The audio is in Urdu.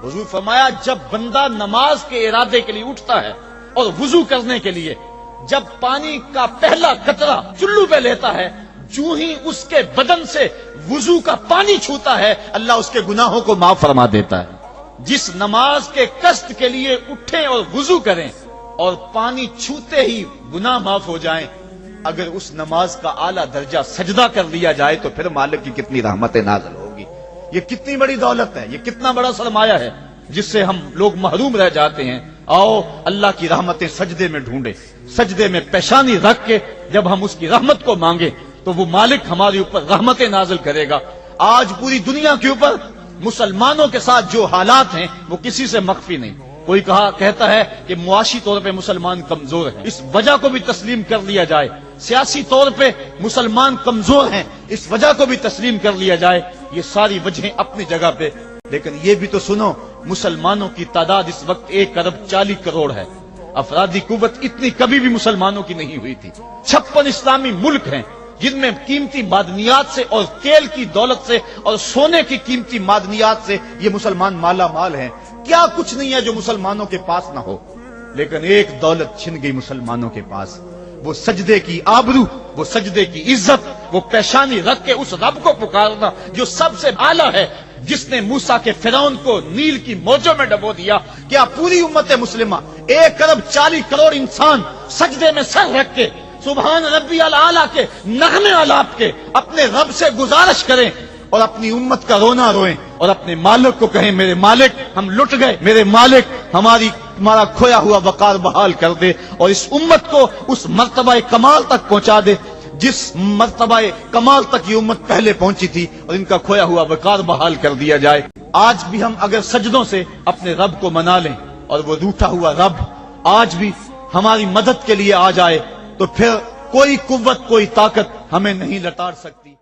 حضور فرمایا جب بندہ نماز کے ارادے کے لیے اٹھتا ہے اور وضو کرنے کے لیے جب پانی کا پہلا قطرہ چلو پہ لیتا ہے، جو ہی اس کے بدن سے وضو کا پانی چھوتا ہے اللہ اس کے گناہوں کو معاف فرما دیتا ہے۔ جس نماز کے قصد کے لیے اٹھیں اور وضو کریں اور پانی چھوتے ہی گناہ معاف ہو جائیں، اگر اس نماز کا اعلیٰ درجہ سجدہ کر لیا جائے تو پھر مالک کی کتنی رحمتیں نازل ہوگی۔ یہ کتنی بڑی دولت ہے، یہ کتنا بڑا سرمایہ ہے جس سے ہم لوگ محروم رہ جاتے ہیں۔ آؤ اللہ کی رحمتیں سجدے میں ڈھونڈے، سجدے میں پیشانی رکھ کے جب ہم اس کی رحمت کو مانگے تو وہ مالک ہمارے اوپر رحمتیں نازل کرے گا۔ آج پوری دنیا کے اوپر مسلمانوں کے ساتھ جو حالات ہیں وہ کسی سے مخفی نہیں۔ کوئی کہتا ہے کہ معاشی طور پہ مسلمان کمزور ہیں، اس وجہ کو بھی تسلیم کر لیا جائے۔ سیاسی طور پہ مسلمان کمزور ہیں، اس وجہ کو بھی تسلیم کر لیا جائے۔ یہ ساری وجہیں اپنی جگہ پہ، لیکن یہ بھی تو سنو مسلمانوں کی تعداد اس وقت 1.40 کروڑ ہے۔ افرادی قوت اتنی کبھی بھی مسلمانوں کی نہیں ہوئی تھی۔ 56 اسلامی ملک ہیں جن میں قیمتی معدنیات سے اور تیل کی دولت سے اور سونے کی قیمتی معدنیات سے یہ مسلمان مالا مال ہیں۔ کیا کچھ نہیں ہے جو مسلمانوں کے پاس نہ ہو، لیکن ایک دولت چھن گئی مسلمانوں کے پاس، وہ سجدے کی آبرو، وہ سجدے کی عزت، وہ پیشانی رکھ کے اس رب کو پکارنا جو سب سے اعلیٰ ہے، جس نے موسیٰ کے فرعون کو نیل کی موجوں میں ڈبو دیا۔ کیا پوری امت مسلمہ 1.40 کروڑ انسان سجدے میں سر رکھ کے سبحان ربی الاعلیٰ کے نغمے آلاپ کے اپنے رب سے گزارش کریں اور اپنی امت کا رونا روئیں اور اپنے مالک کو کہیں میرے مالک ہم لٹ گئے، میرے مالک ہمارا کھویا ہوا وقار بحال کر دے، اور اس امت کو اس مرتبہ کمال تک پہنچا دے جس مرتبہ کمال تک یہ امت پہلے پہنچی تھی، اور ان کا کھویا ہوا وقار بحال کر دیا جائے۔ آج بھی ہم اگر سجدوں سے اپنے رب کو منا لیں اور وہ روٹھا ہوا رب آج بھی ہماری مدد کے لیے آ جائے تو پھر کوئی قوت کوئی طاقت ہمیں نہیں لتاڑ سکتی۔